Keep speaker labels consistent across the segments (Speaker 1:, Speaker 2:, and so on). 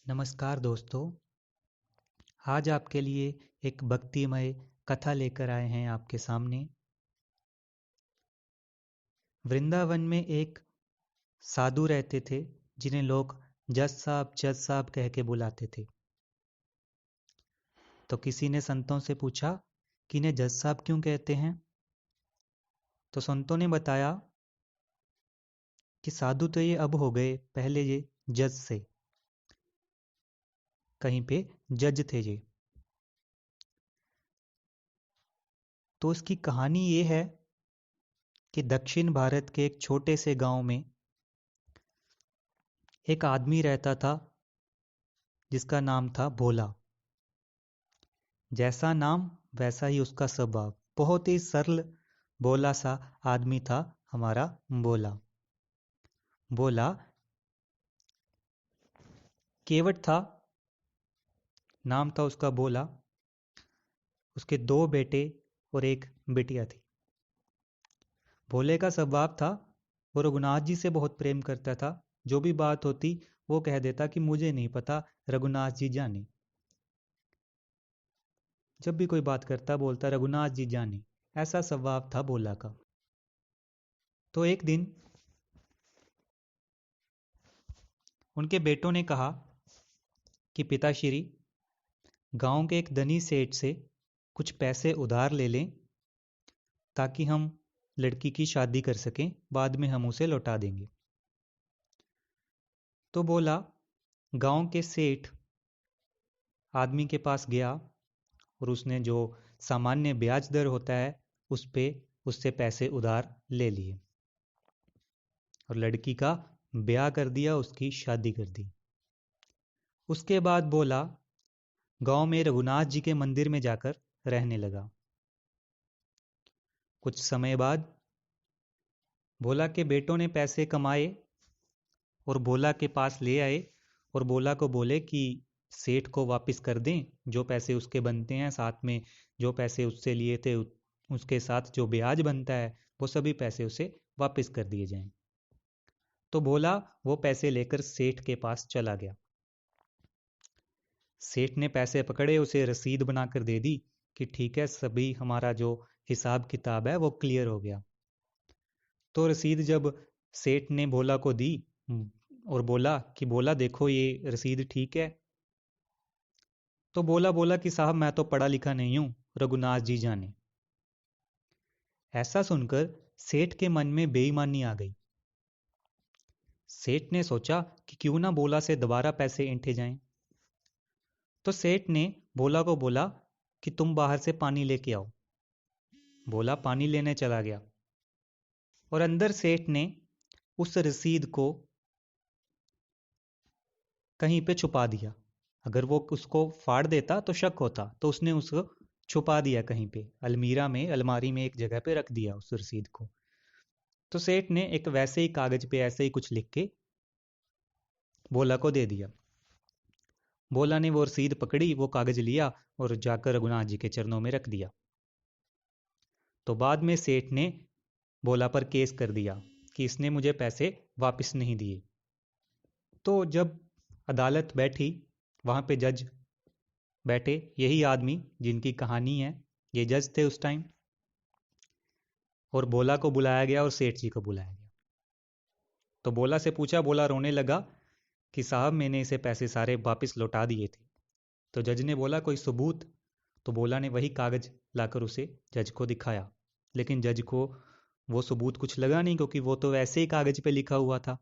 Speaker 1: नमस्कार दोस्तों। आज आपके लिए एक भक्तिमय कथा लेकर आए हैं आपके सामने। वृंदावन में एक साधु रहते थे जिन्हें लोग जज साहब कह के बुलाते थे। तो किसी ने संतों से पूछा कि इन्हें जज साहब क्यों कहते हैं। तो संतों ने बताया कि साधु तो ये अब हो गए, पहले ये जज से कहीं पे जज थे ये। तो इसकी कहानी ये है कि दक्षिण भारत के एक छोटे से गांव में एक आदमी रहता था जिसका नाम था भोला। जैसा नाम वैसा ही उसका स्वभाव, बहुत ही सरल भोला सा आदमी था हमारा भोला। भोला केवट था, नाम था उसका भोला। उसके दो बेटे और एक बिटिया थी। भोले का स्वभाव था वो रघुनाथ जी से बहुत प्रेम करता था। जो भी बात होती वो कह देता कि मुझे नहीं पता, रघुनाथ जी जाने। जब भी कोई बात करता बोलता रघुनाथ जी जाने। ऐसा स्वभाव था भोला का। तो एक दिन उनके बेटों ने कहा कि पिताश्री, गांव के एक धनी सेठ से कुछ पैसे उधार ले लें ताकि हम लड़की की शादी कर सकें, बाद में हम उसे लौटा देंगे। तो बोला गांव के सेठ आदमी के पास गया और उसने जो सामान्य ब्याज दर होता है उस पे उससे पैसे उधार ले लिए और लड़की का ब्याह कर दिया, उसकी शादी कर दी। उसके बाद बोला गांव में रघुनाथ जी के मंदिर में जाकर रहने लगा। कुछ समय बाद भोला के बेटों ने पैसे कमाए और भोला के पास ले आए और भोला को बोले कि सेठ को वापस कर दें जो पैसे उसके बनते हैं, साथ में जो पैसे उससे लिए थे उसके साथ जो ब्याज बनता है वो सभी पैसे उसे वापस कर दिए जाएं। तो भोला वो पैसे लेकर सेठ के पास चला गया। सेठ ने पैसे पकड़े, उसे रसीद बनाकर दे दी कि ठीक है, सभी हमारा जो हिसाब किताब है वो क्लियर हो गया। तो रसीद जब सेठ ने भोला को दी और बोला कि भोला देखो ये रसीद ठीक है। तो भोला बोला कि साहब मैं तो पढ़ा लिखा नहीं हूं, रघुनाथ जी जाने। ऐसा सुनकर सेठ के मन में बेईमानी आ गई। सेठ ने सोचा कि क्यों ना भोला से दोबारा पैसे ऐंठे जाएं। तो सेठ ने भोला को बोला कि तुम बाहर से पानी लेके आओ। भोला पानी लेने चला गया और अंदर सेठ ने उस रसीद को कहीं पे छुपा दिया। अगर वो उसको फाड़ देता तो शक होता, तो उसने उसको छुपा दिया कहीं पे, अलमीरा में, अलमारी में एक जगह पे रख दिया उस रसीद को। तो सेठ ने एक वैसे ही कागज पे ऐसे ही कुछ लिख के भोला को दे दिया। भोला ने वो रसीद पकड़ी, वो कागज लिया और जाकर रघुनाथ जी के चरणों में रख दिया। तो बाद में सेठ ने भोला पर केस कर दिया कि इसने मुझे पैसे वापस नहीं दिए। तो जब अदालत बैठी, वहां पे जज बैठे, यही आदमी जिनकी कहानी है, ये जज थे उस टाइम। और भोला को बुलाया गया और सेठ जी को बुलाया गया। तो भोला से पूछा, भोला रोने लगा कि साहब मैंने इसे पैसे सारे वापस लौटा दिए थे। तो जज ने बोला कोई सबूत। तो भोला ने वही कागज लाकर उसे जज को दिखाया, लेकिन जज को वो सबूत कुछ लगा नहीं, क्योंकि वो तो वैसे ही कागज पे लिखा हुआ था।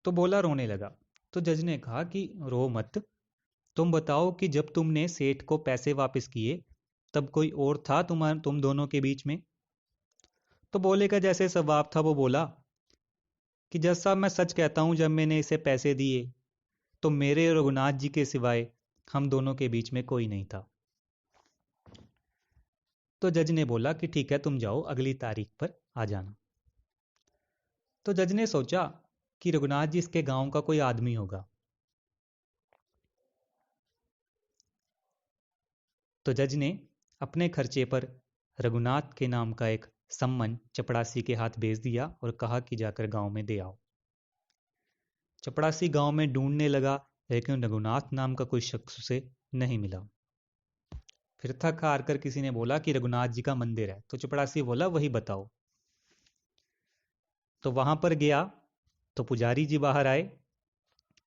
Speaker 1: तो भोला रोने लगा। तो जज ने कहा कि रो मत, तुम बताओ कि जब तुमने सेठ को पैसे वापस किए तब कोई और था तुम दोनों के बीच में। तो भोले का जैसे स्वभाव था वो बोला कि जज साहब मैं सच कहता हूं, जब मैंने इसे पैसे दिए तो मेरे और रघुनाथ जी के सिवाय हम दोनों के बीच में कोई नहीं था। तो जज ने बोला कि ठीक है, तुम जाओ, अगली तारीख पर आ जाना। तो जज ने सोचा कि रघुनाथ जी इसके गांव का कोई आदमी होगा। तो जज ने अपने खर्चे पर रघुनाथ के नाम का एक सम्मन चपड़ासी के हाथ भेज दिया और कहा कि जाकर गांव में दे आओ। चपड़ासी गांव में ढूंढने लगा, लेकिन रघुनाथ नाम का कोई शख्स उसे नहीं मिला। फिर थक हार कर किसी ने बोला कि रघुनाथ जी का मंदिर है। तो चपड़ासी बोला वही बताओ। तो वहां पर गया तो पुजारी जी बाहर आए।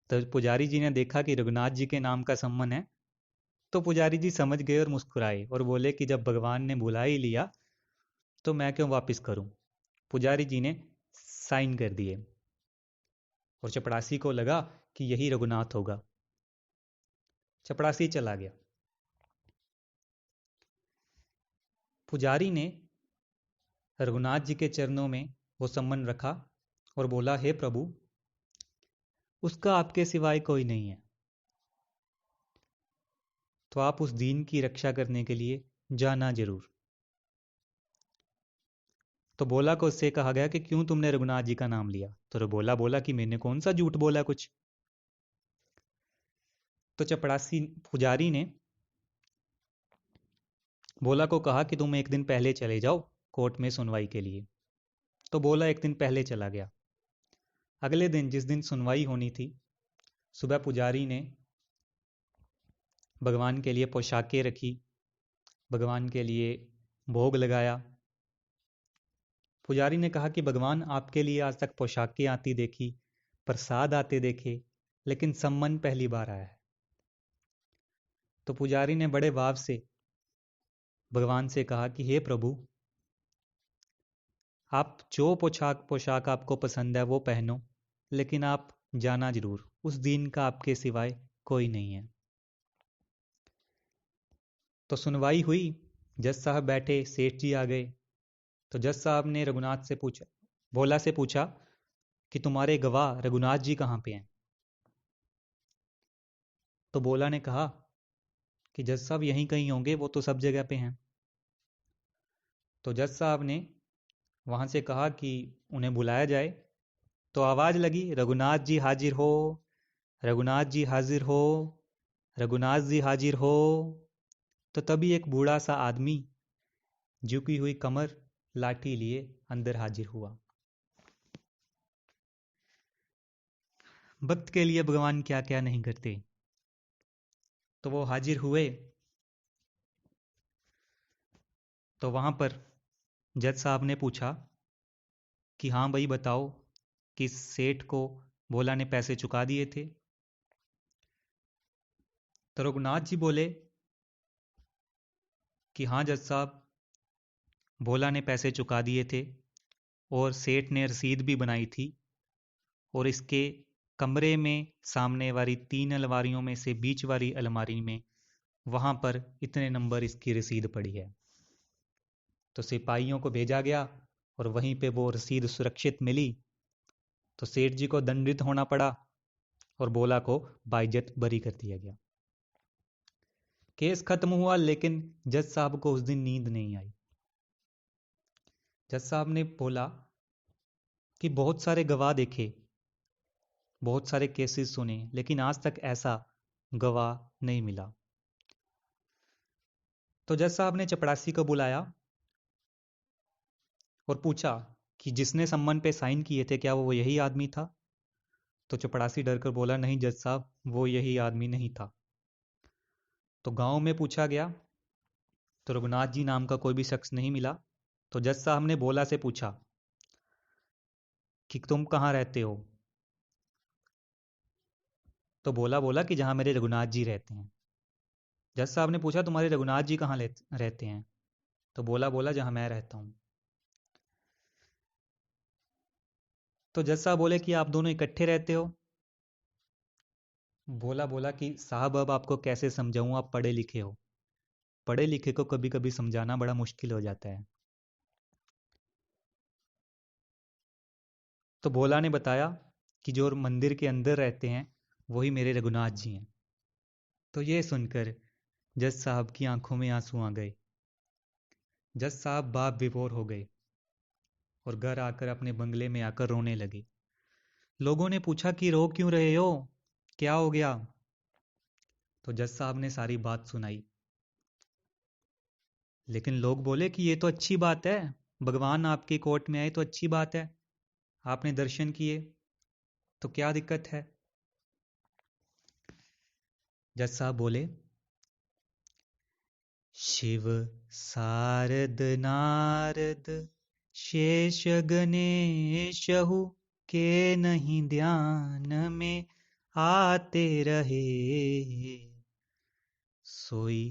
Speaker 1: तो पुजारी जी ने देखा कि रघुनाथ जी के नाम का सम्मान है। तो पुजारी जी समझ गए और मुस्कुराए और बोले कि जब भगवान ने बुला ही लिया तो मैं क्यों वापस करूं। पुजारी जी ने साइन कर दिए और चपड़ासी को लगा कि यही रघुनाथ होगा। चपड़ासी चला गया। पुजारी ने रघुनाथ जी के चरणों में वो सम्मान रखा और बोला, हे प्रभु, उसका आपके सिवाय कोई नहीं है, तो आप उस दीन की रक्षा करने के लिए जाना जरूर। तो बोला को उससे कहा गया कि क्यों तुमने रघुनाथ जी का नाम लिया। तो बोला बोला कि मैंने कौन सा झूठ बोला कुछ। तो चपड़ासी पुजारी ने बोला को कहा कि तुम एक दिन पहले चले जाओ कोर्ट में सुनवाई के लिए। तो बोला एक दिन पहले चला गया। अगले दिन जिस दिन सुनवाई होनी थी, सुबह पुजारी ने भगवान के लिए पोशाकें रखी, भगवान के लिए भोग लगाया। पुजारी ने कहा कि भगवान, आपके लिए आज तक पोशाकें आती देखी, प्रसाद आते देखे, लेकिन सम्मन पहली बार आया है। तो पुजारी ने बड़े भाव से भगवान से कहा कि हे प्रभु, आप जो पोशाक पोशाक आपको पसंद है वो पहनो, लेकिन आप जाना जरूर, उस दीन का आपके सिवाय कोई नहीं है। तो सुनवाई हुई, जज साहब बैठे, सेठ जी आ गए। तो जज साहब ने रघुनाथ से पूछा, भोला से पूछा कि तुम्हारे गवाह रघुनाथ जी कहाँ पे हैं। तो भोला ने कहा कि जज साहब यहीं कहीं होंगे, वो तो सब जगह पे हैं। तो जज साहब ने वहां से कहा कि उन्हें बुलाया जाए। तो आवाज लगी, रघुनाथ जी हाजिर हो, रघुनाथ जी हाजिर हो, रघुनाथ जी हाजिर हो। तो तभी एक बूढ़ा सा आदमी झुकी हुई कमर, लाठी लिए अंदर हाजिर हुआ। भक्त के लिए भगवान क्या क्या नहीं करते। तो वो हाजिर हुए। तो वहां पर जज साहब ने पूछा कि हाँ भाई बताओ, किस सेठ को भोला ने पैसे चुका दिए थे। तो रघुनाथ जी बोले कि हाँ जज साहब, भोला ने पैसे चुका दिए थे और सेठ ने रसीद भी बनाई थी, और इसके कमरे में सामने वाली 3 अलमारियों में से बीच वाली अलमारी में, वहां पर इतने नंबर इसकी रसीद पड़ी है। तो सिपाहियों को भेजा गया और वहीं पे वो रसीद सुरक्षित मिली। तो सेठ जी को दंडित होना पड़ा और भोला को बाइज्जत बरी कर दिया गया। केस खत्म हुआ, लेकिन जज साहब को उस दिन नींद नहीं आई। जज साहब ने बोला कि बहुत सारे गवाह देखे, बहुत सारे केसेस सुने, लेकिन आज तक ऐसा गवाह नहीं मिला। तो जज साहब ने चपड़ासी को बुलाया और पूछा कि जिसने सम्मन पे साइन किए थे, क्या वो यही आदमी था। तो चपड़ासी डर कर बोला, नहीं जज साहब, वो यही आदमी नहीं था। तो गांव में पूछा गया तो रघुनाथ जी नाम का कोई भी शख्स नहीं मिला। तो जज साहब ने भोला से पूछा कि तुम कहाँ रहते हो। तो भोला बोला कि जहां मेरे रघुनाथ जी रहते हैं। जज साहब ने पूछा तुम्हारे रघुनाथ जी कहाँ रहते हैं। तो भोला बोला जहां मैं रहता हूं। तो जज साहब बोले कि आप दोनों इकट्ठे रहते हो। भोला बोला कि साहब अब आपको कैसे समझाऊं, आप पढ़े लिखे हो, पढ़े लिखे को कभी कभी समझाना बड़ा मुश्किल हो जाता है। तो भोला ने बताया कि जो मंदिर के अंदर रहते हैं वही मेरे रघुनाथ जी हैं। तो ये सुनकर जज साहब की आंखों में आंसू आ गए। जज साहब बाप विभोर हो गए और घर आकर अपने बंगले में आकर रोने लगे। लोगों ने पूछा कि रो क्यों रहे हो, क्या हो गया। तो जज साहब ने सारी बात सुनाई। लेकिन लोग बोले कि ये तो अच्छी बात है, भगवान आपके कोर्ट में आए तो अच्छी बात है, आपने दर्शन किए। तो क्या दिक्कत है? जज साहब बोले, शिव सारद नारद शेष गणेशहु के नहीं ध्यान में आते रहे, सोई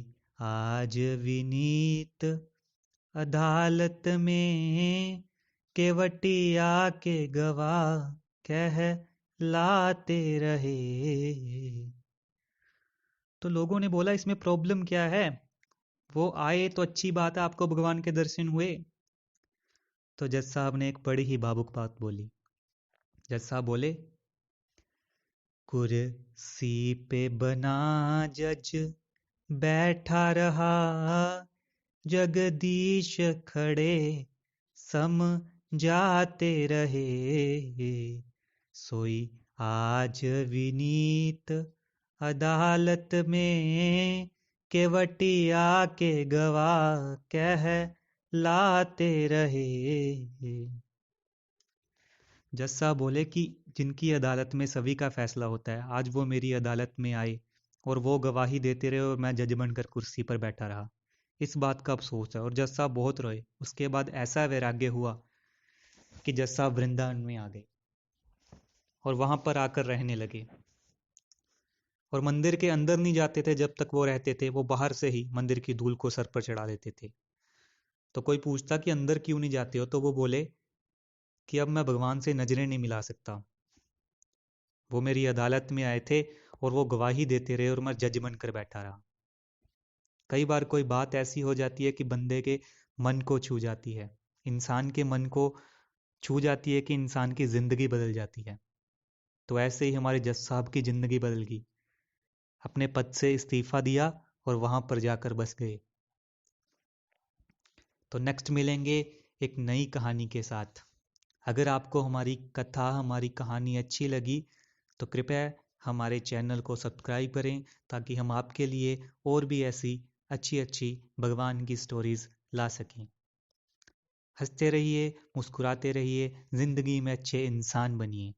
Speaker 1: आज विनीत अदालत में केवटिया के गवाह कह लाते रहे। तो लोगों ने बोला, इसमें प्रॉब्लम क्या है? वो आए तो अच्छी बात है, आपको भगवान के दर्शन हुए। तो जज साहब ने एक बड़ी ही भावुक बात बोली। जज साहब बोले, कुर्सी पे बना जज बैठा रहा, जगदीश खड़े समझाते रहे, सोई आज विनीत अदालत में केवटिया के गवाह कह लाते रहे। जज साहब बोले कि जिनकी अदालत में सभी का फैसला होता है, आज वो मेरी अदालत में आए और वो गवाही देते रहे और मैं जज बनकर कुर्सी पर बैठा रहा, इस बात का अफसोस है। और जज साहब बहुत रोए। उसके बाद ऐसा वैराग्य हुआ कि जज साहब वृंदावन में आ गए और वहां पर आकर रहने लगे। और मंदिर के अंदर नहीं जाते थे जब तक वो रहते थे, वो बाहर से ही मंदिर की धूल को सर पर चढ़ा देते थे। तो कोई पूछता कि अंदर क्यों नहीं जाते हो, तो वो बोले कि अब मैं भगवान से नजरें नहीं मिला सकता। वो मेरी अदालत में आए थे और वो गवाही देते रहे और मैं जज बनकर बैठा रहा। कई बार कोई बात ऐसी हो जाती है कि बंदे के मन को छू जाती है, इंसान के मन को छू जाती है कि इंसान की जिंदगी बदल जाती है। तो ऐसे ही हमारे जज साहब की जिंदगी बदल गई। अपने पद से इस्तीफा दिया और वहां पर जाकर बस गए। तो नेक्स्ट मिलेंगे एक नई कहानी के साथ। अगर आपको हमारी कथा, हमारी कहानी अच्छी लगी तो कृपया हमारे चैनल को सब्सक्राइब करें, ताकि हम आपके लिए और भी ऐसी अच्छी अच्छी भगवान की स्टोरीज ला सकें। हंसते रहिए, मुस्कुराते रहिए, जिंदगी में अच्छे इंसान बनिए।